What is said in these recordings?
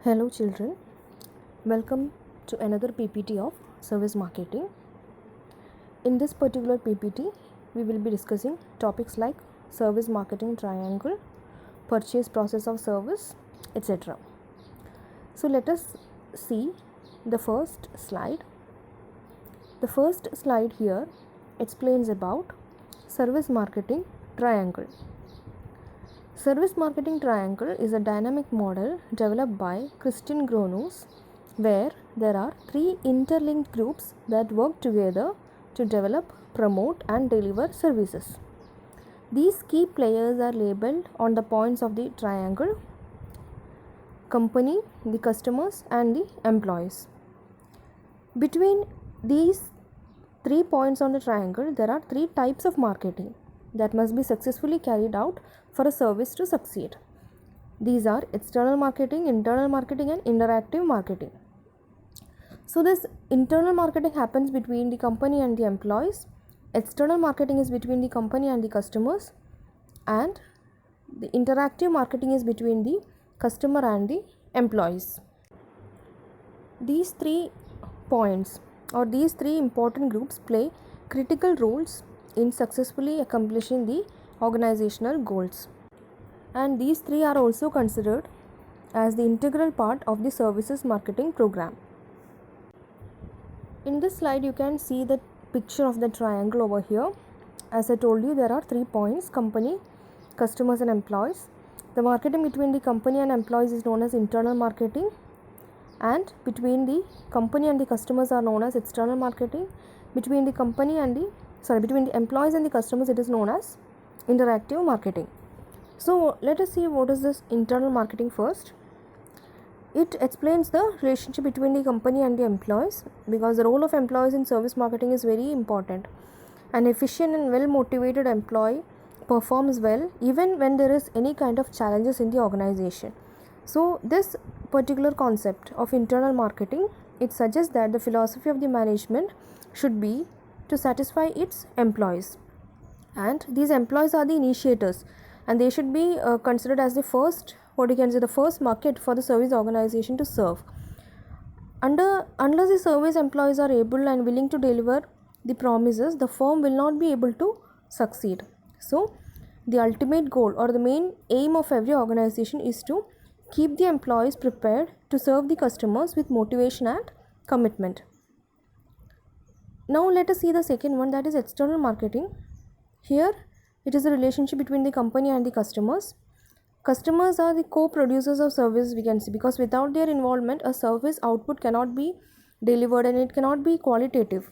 Hello children, welcome to another PPT of service marketing. In this particular PPT, we will be discussing topics like service marketing triangle, purchase process of service, etc. So let us see the first slide. The first slide here explains about service marketing triangle. Service marketing triangle is a dynamic model developed by Christian Gronos, where there are three interlinked groups that work together to develop, promote and deliver services. These key players are labeled on the points of the triangle: company, the customers and the employees. Between these 3 points on the triangle, there are 3 types of marketing that must be successfully carried out for a service to succeed. These are external marketing, internal marketing and interactive marketing. So this internal marketing happens between the company and the employees, external marketing is between the company and the customers, and the interactive marketing is between the customer and the employees. These 3 points or these 3 important groups play critical roles in successfully accomplishing the organizational goals, and these 3 are also considered as the integral part of the services marketing program. In this slide you can see the picture of the triangle over here. As I told you, there are 3 points: company, customers and employees. The marketing between the company and employees is known as internal marketing, and between the company and the customers are known as external marketing. Between the employees and the customers, it is known as interactive marketing. So let us see what is this internal marketing first. It explains the relationship between the company and the employees, because the role of employees in service marketing is very important. An efficient and well motivated employee performs well even when there is any kind of challenges in the organization. So this particular concept of internal marketing, it suggests that the philosophy of the management should be to satisfy its employees, and these employees are the initiators, and they should be considered as the first market for the service organization to serve. Unless the service employees are able and willing to deliver the promises, the firm will not be able to succeed. So the ultimate goal or the main aim of every organization is to keep the employees prepared to serve the customers with motivation and commitment. Now let us see the second one, that is external marketing. Here it is a relationship between the company and the customers. Customers are the co-producers of service, we can see, because without their involvement a service output cannot be delivered and it cannot be qualitative.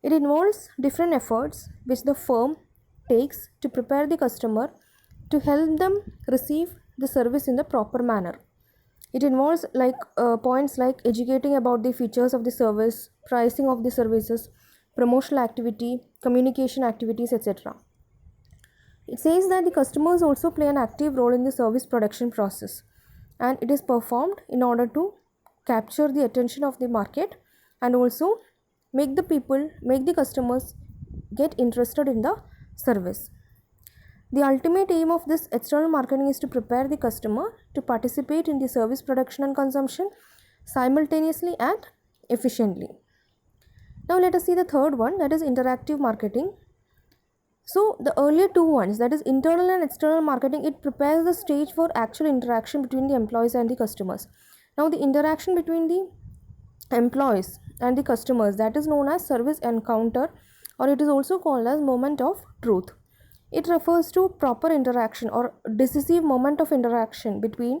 It involves different efforts which the firm takes to prepare the customer to help them receive the service in the proper manner. It involves points like educating about the features of the service, pricing of the services, promotional activity, communication activities, etc. It says that the customers also play an active role in the service production process, and it is performed in order to capture the attention of the market and also make the customers get interested in the service. The ultimate aim of this external marketing is to prepare the customer to participate in the service production and consumption simultaneously and efficiently. Now let us see the third one, that is interactive marketing. So the earlier 2 ones, that is internal and external marketing, it prepares the stage for actual interaction between the employees and the customers. Now the interaction between the employees and the customers, that is known as service encounter, or it is also called as moment of truth. It refers to proper interaction or decisive moment of interaction between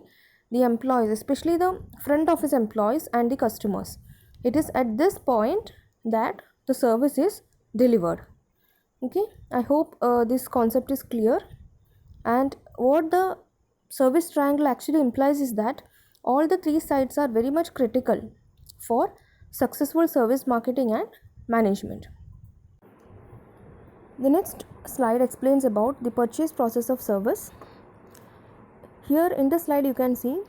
the employees, especially the front office employees and the customers. It is at this point that the service is delivered. Okay, I hope this concept is clear. And what the service triangle actually implies is that all the 3 sides are very much critical for successful service marketing and management. The next slide explains about the purchase process of service. Here in this slide you can see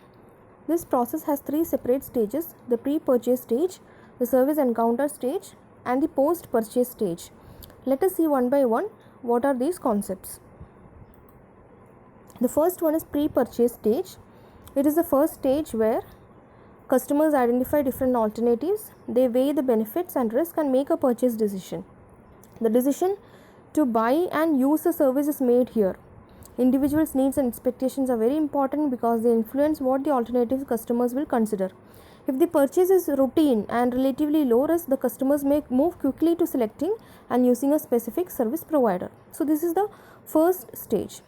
this process has 3 separate stages: the pre-purchase stage, the service encounter stage and the post-purchase stage. Let us see one by one what are these concepts. The first one is pre-purchase stage. It is the first stage where Customers identify different alternatives, they weigh the benefits and risk and make a purchase decision. The decision to buy and use a service is made here. Individuals' needs and expectations are very important because they influence what the alternatives customers will consider. If the purchase is routine and relatively low risk, the customers may move quickly to selecting and using a specific service provider. So this is the first stage.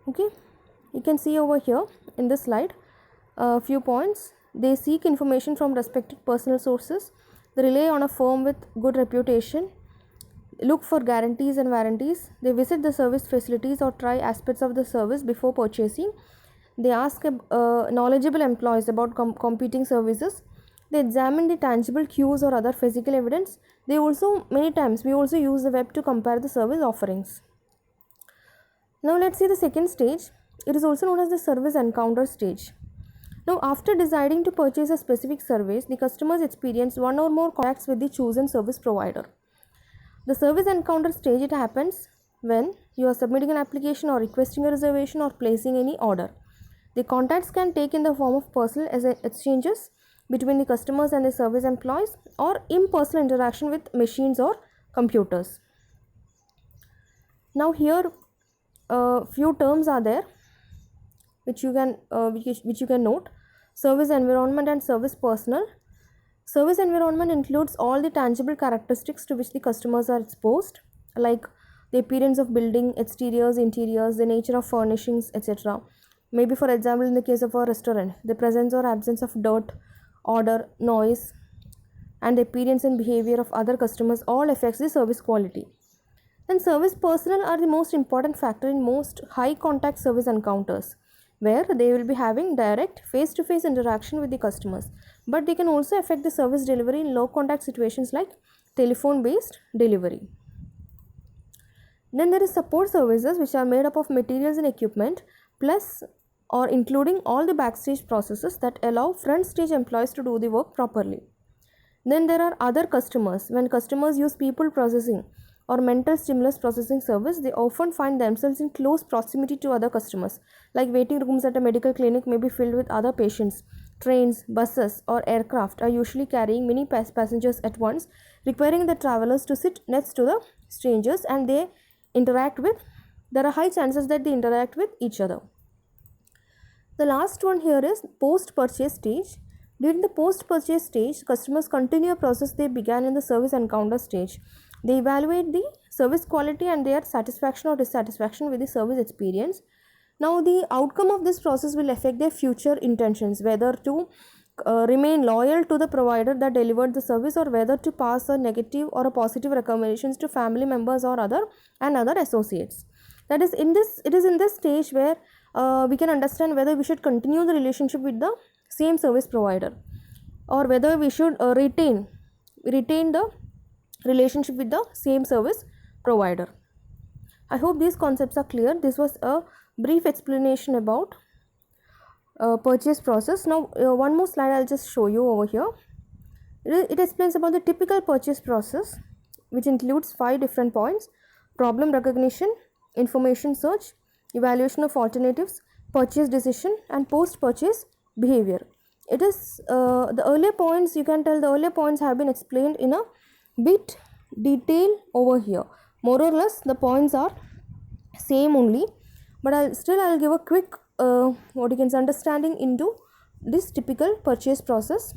Okay, you can see over here in this slide a few points. They seek information from respected personal sources. They rely on a firm with good reputation. Look for guarantees and warranties. They visit the service facilities or try aspects of the service before purchasing. They ask knowledgeable employees about competing services. They examine the tangible cues or other physical evidence. They also, many times, we also use the web to compare the service offerings. Now let's see the second stage. It is also known as the service encounter stage. Now, after deciding to purchase a specific service, the customers experience one or more contacts with the chosen service provider. The service encounter stage, it happens when you are submitting an application or requesting a reservation or placing any order. The contacts can take in the form of personal exchanges between the customers and the service employees or impersonal interaction with machines or computers. Now here a few terms are there which you can note. Service environment and service personnel. Service environment includes all the tangible characteristics to which the customers are exposed, like the appearance of building, exteriors, interiors, the nature of furnishings, etc. Maybe for example, in the case of a restaurant, the presence or absence of dirt, odor, noise, and the appearance and behavior of other customers all affects the service quality. Then service personnel are the most important factor in most high contact service encounters, where they will be having direct face-to-face interaction with the customers, but they can also affect the service delivery in low contact situations like telephone based delivery. Then there is support services, which are made up of materials and equipment plus or including all the backstage processes that allow front stage employees to do the work properly. Then there are other customers. When customers use people processing or mental stimulus processing service, they often find themselves in close proximity to other customers, like waiting rooms at a medical clinic may be filled with other patients. Trains, buses or aircraft are usually carrying many passengers at once, requiring the travelers to sit next to the strangers, and there are high chances that they interact with each other. The last one here is post-purchase stage. During the post-purchase stage, customers continue a process they began in the service encounter stage. They evaluate the service quality and their satisfaction or dissatisfaction with the service experience. Now, the outcome of this process will affect their future intentions, whether to remain loyal to the provider that delivered the service or whether to pass a negative or a positive recommendations to family members or other associates. That is in this stage where we can understand whether we should continue the relationship with the same service provider or whether we should retain the relationship with the same service provider. I hope these concepts are clear. This was a brief explanation about purchase process. Now one more slide I'll just show you over here. It explains about the typical purchase process, which includes 5 different points: problem recognition, information search, evaluation of alternatives, purchase decision, and post-purchase behavior. It is the earlier points, you can tell the earlier points have been explained in a bit detail over here. More or less the points are same only, but I'll give a quick understanding into this typical purchase process.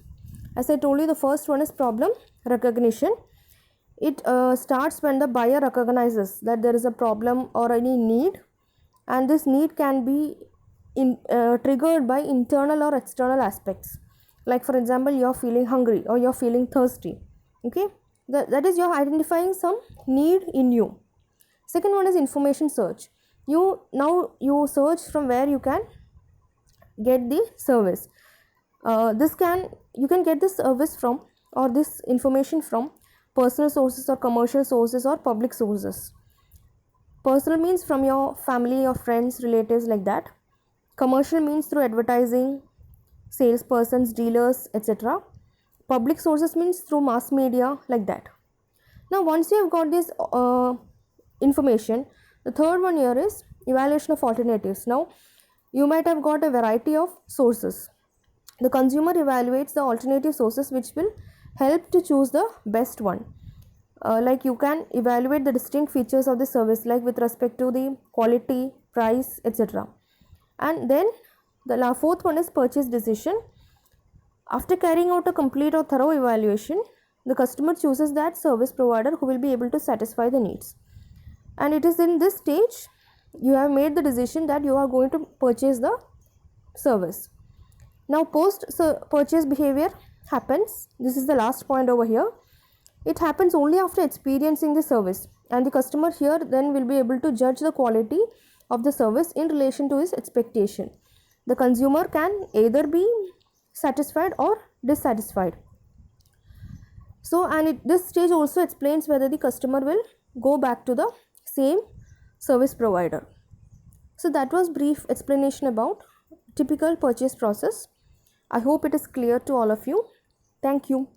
As I told you, the first one is problem recognition. It starts when the buyer recognizes that there is a problem or any need, and this need can be triggered by internal or external aspects. Like for example, you are feeling hungry or you are feeling thirsty. Okay, that is, you are identifying some need in you. Second one is information search. You search from where you can get the service. You can get this service from or this information from personal sources or commercial sources or public sources. Personal means from your family or friends, relatives, like that. Commercial means through advertising, salespersons, dealers, etc. Public sources means through mass media, like that. Now once you have got this information, the third one here is evaluation of alternatives. Now you might have got a variety of sources. The consumer evaluates the alternative sources which will help to choose the best one. Like you can evaluate the distinct features of the service, like with respect to the quality, price, etc. And then the fourth one is purchase decision. After carrying out a complete or thorough evaluation, the customer chooses that service provider who will be able to satisfy the needs. And it is in this stage you have made the decision that you are going to purchase the service. Now post purchase behavior happens. This is the last point over here. It happens only after experiencing the service, and the customer here then will be able to judge the quality of the service in relation to his expectation. The consumer can either be satisfied or dissatisfied. So, and this stage also explains whether the customer will go back to the same service provider. So that was brief explanation about typical purchase process. I hope it is clear to all of you. Thank you.